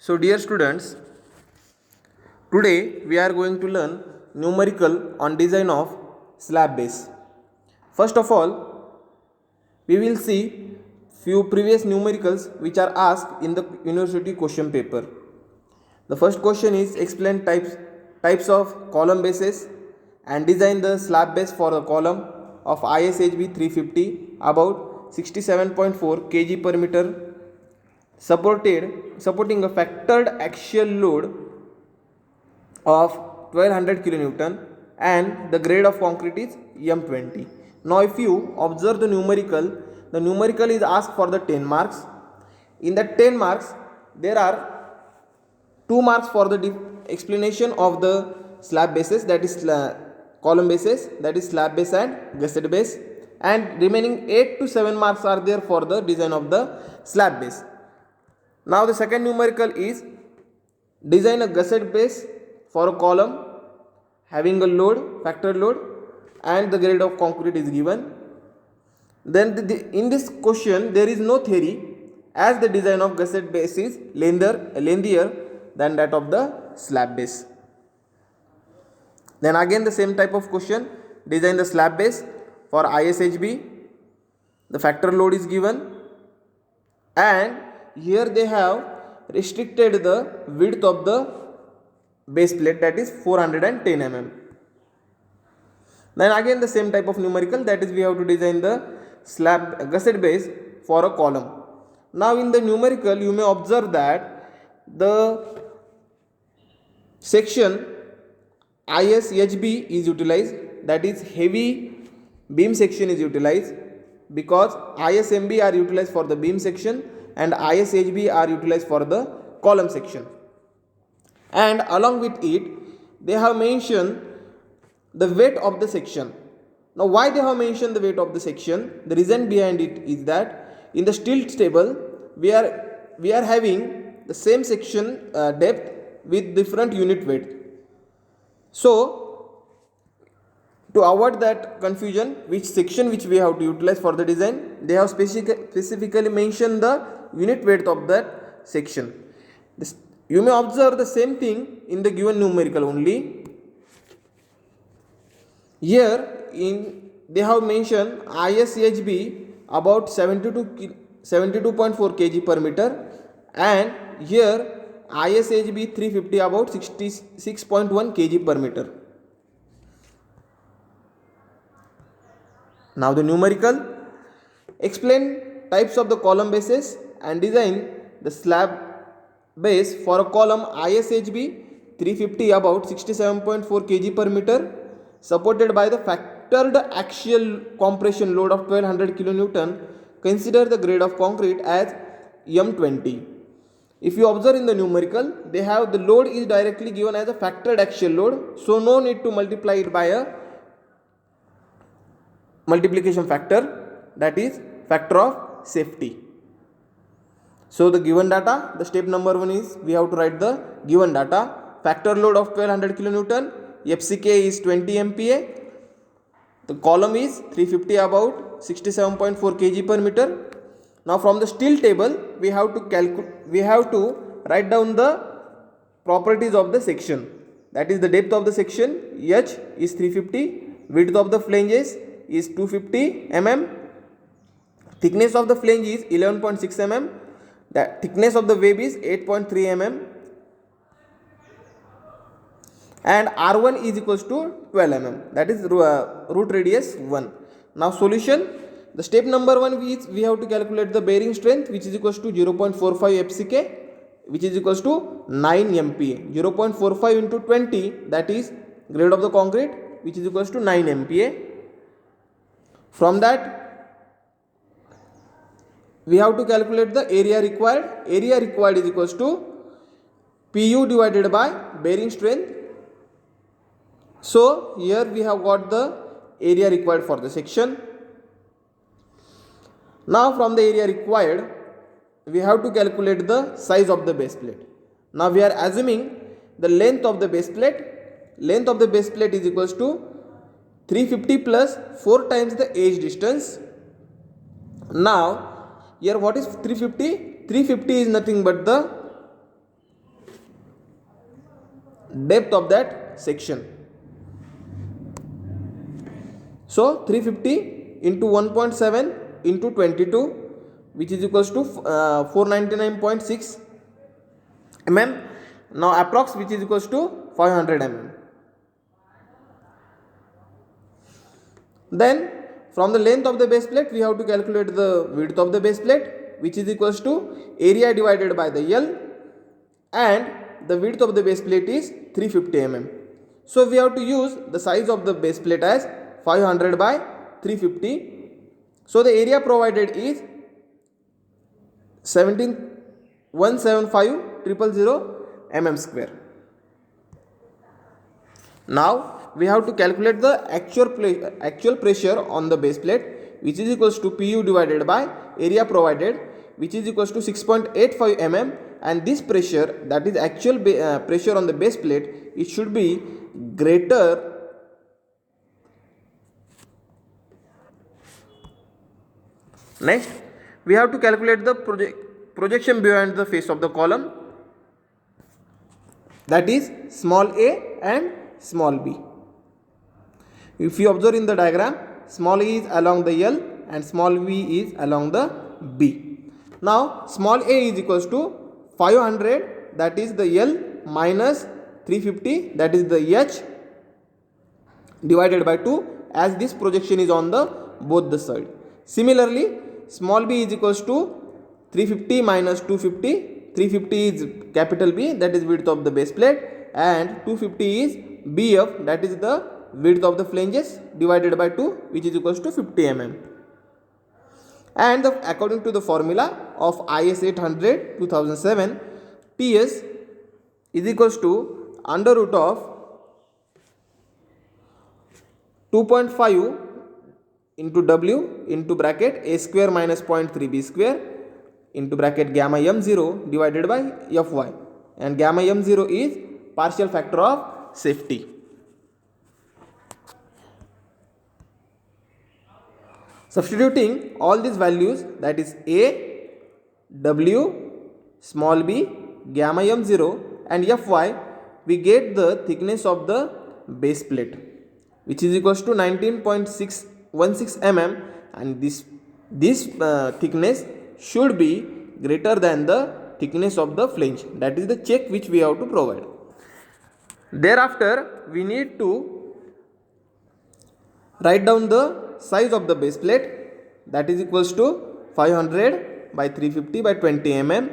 So, dear students, today we are going to learn numerical on design of slab base. First of all, we will see few previous numericals which are asked in the university question paper. The first question is explain types of column bases and design the slab base for the column of ISHB 350 about 67.4 kg per meter supporting a factored axial load of 1200 kilonewton and the grade of concrete is M20. Now if you observe the numerical is asked for the 10 marks. In that 10 marks there are 2 marks for the explanation of the slab bases, that is column bases, that is slab base and gusset base, and remaining 8 to 7 marks are there for the design of the slab base. Now the second numerical is design a gusset base for a column having a load, factored load, and the grade of concrete is given. Then in this question there is no theory, as the design of gusset base is lengthier than that of the slab base. Then again the same type of question, design the slab base for ISHB, the factor load is given, and here they have restricted the width of the base plate, that is 410 mm. Then again the same type of numerical, that is we have to design the slab gusset base for a column. Now in the numerical you may observe that the section ISHB is utilized, that is heavy beam section is utilized, because ISMB are utilized for the beam section and ISHB are utilized for the column section. And along with it they have mentioned the weight of the section. Now why they have mentioned the weight of the section? The reason behind it is that in the steel table we are having the same section depth with different unit weight. So to avoid that confusion, which section which we have to utilize for the design, they have specifically mentioned the unit weight of that section. You may observe the same thing in the given numerical only. Here they have mentioned ISHB about 72.4 kg per meter, and here ISHB 350 about 66.1 kg per meter. Now the numerical, explain types of the column bases and design the slab base for a column ISHB 350 about 67.4 kg per meter supported by the factored axial compression load of 1200 kilonewton. Consider the grade of concrete as M20. If you observe in the numerical, they have the load is directly given as a factored axial load, so no need to multiply it by a multiplication factor, that is factor of safety. So the given data, the step number 1 is we have to write the given data. Factor load of 1200 kilonewton, FCK is 20 MPa, the column is 350 about 67.4 kg per meter. Now from the steel table we have to write down the properties of the section, that is the depth of the section H is 350, width of the flanges is 250 mm, thickness of the flange is 11.6 mm, the thickness of the web is 8.3 mm, and R1 is equals to 12 mm, that is root radius 1. Now solution, the step number 1 is we have to calculate the bearing strength, which is equals to 0.45 FCK, which is equals to 9 MPa. 0.45 into 20, that is grade of the concrete, which is equals to 9 MPa. From that we have to calculate the area required. Area required is equals to PU divided by bearing strength. So here we have got the area required for the section. Now from the area required we have to calculate the size of the base plate. Now we are assuming the length of the base plate. Length of the base plate is equals to 350 plus 4 times the edge distance. Now here what is 350? 350 is nothing but the depth of that section. So 350 into 1.7 into 22, which is equals to 499.6 mm. Now approx, which is equals to 500 mm. Then from the length of the base plate, we have to calculate the width of the base plate, which is equals to area divided by the L, and the width of the base plate is 350 mm. So we have to use the size of the base plate as 500 by 350. So the area provided is 175,000 mm square. Now we have to calculate the actual pressure on the base plate, which is equals to Pu divided by area provided, which is equals to 6.85 mm, and this pressure, that is actual pressure on the base plate, it should be greater Next, we have to calculate the projection behind the face of the column, that is small a and small b. If you observe in the diagram, small a is along the L and small b is along the B. Now small a is equals to 500, that is the L, minus 350, that is the H, divided by 2, as this projection is on the both the side. Similarly, small b is equals to 350 minus 250. 350 is capital B, that is width of the base plate, and 250 is BF, that is the width of the flanges, divided by 2, which is equals to 50 mm. And according to the formula of IS 800 2007, TS is equals to under root of 2.5 into W into bracket A square minus 0.3 B square into bracket gamma m0 divided by Fy, and gamma m0 is partial factor of safety. Substituting all these values, that is A, W, small b, gamma m0 and Fy, we get the thickness of the base plate, which is equals to 19.616 mm, and this thickness should be greater than the thickness of the flange. That is the check which we have to provide. Thereafter, we need to write down the size of the base plate, that is equals to 500 by 350 by 20 mm,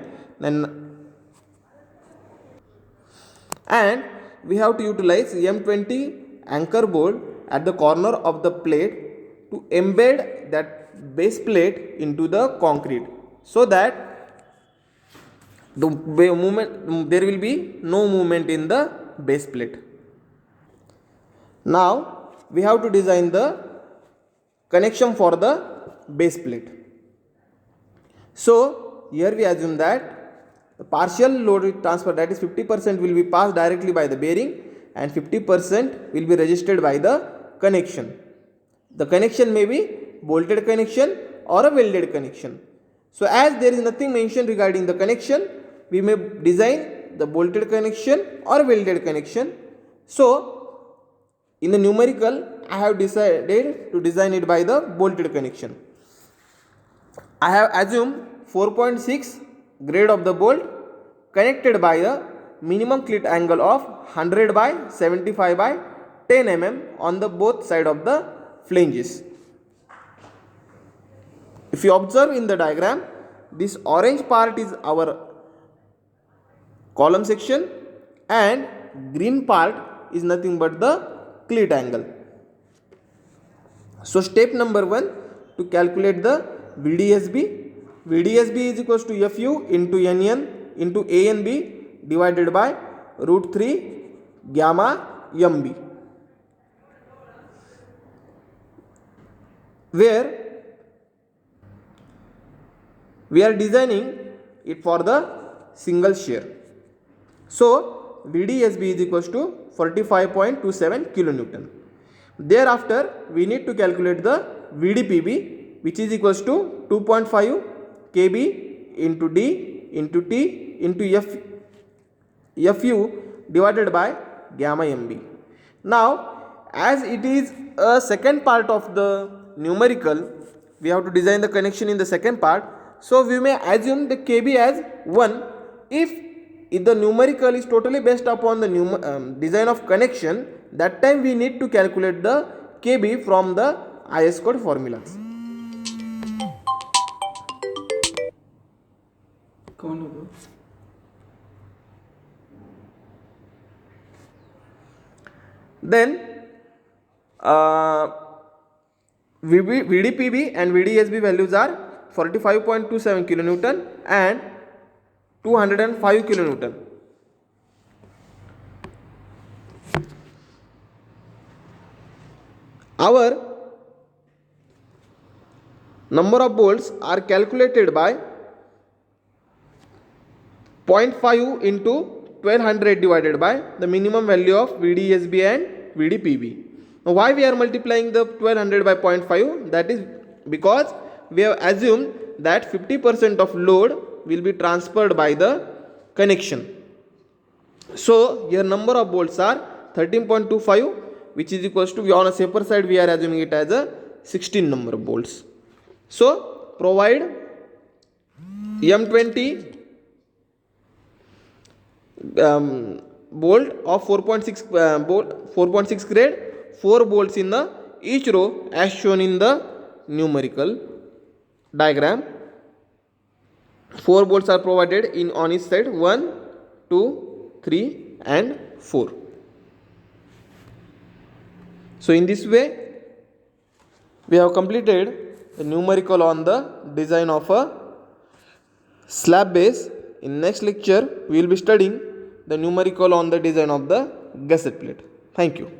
and we have to utilize M20 anchor bolt at the corner of the plate to embed that base plate into the concrete, so that there will be no movement in the base plate. Now we have to design the connection for the base plate. So here we assume that the partial load transfer, that is 50%, will be passed directly by the bearing and 50% will be registered by the connection. The connection may be bolted connection or a welded connection. So as there is nothing mentioned regarding the connection, we may design the bolted connection or welded connection. So in the numerical, I have decided to design it by the bolted connection. I have assumed 4.6 grade of the bolt connected by a minimum clit angle of 100 by 75 by 10 mm on the both side of the flanges. If you observe in the diagram, this orange part is our column section and green part is nothing but the clit angle. So step number 1, to calculate the VDSB. VDSB is equals to Fu into NN into ANB divided by root 3 gamma MB, where we are designing it for the single shear. So VDSB is equals to 45.27 kilonewton. Thereafter, we need to calculate the VDPB, which is equals to 2.5 kb into D into T into Fu divided by gamma mb. Now, as it is a second part of the numerical, we have to design the connection in the second part. So we may assume the kb as 1 if the numerical is totally based upon the design of connection. That time we need to calculate the kb from the IS code formulas. Then VDPB and VDSB values are 45.27 kilonewton and 205 kilonewton. Our number of bolts are calculated by 0.5 into 1200 divided by the minimum value of VDSB and VDPB. Now, why we are multiplying the 1200 by 0.5? That is because we have assumed that 50% of load will be transferred by the connection. So here number of bolts are 13.25, which is equals to, on a safer side we are assuming it as a 16 number of bolts. So provide M20 bolt of 4.6 grade, 4 bolts in the each row as shown in the numerical diagram. 4 bolts are provided in on each side, 1, 2, 3 and 4. So in this way we have completed the numerical on the design of a slab base. In next lecture we will be studying the numerical on the design of the gusset plate. Thank you.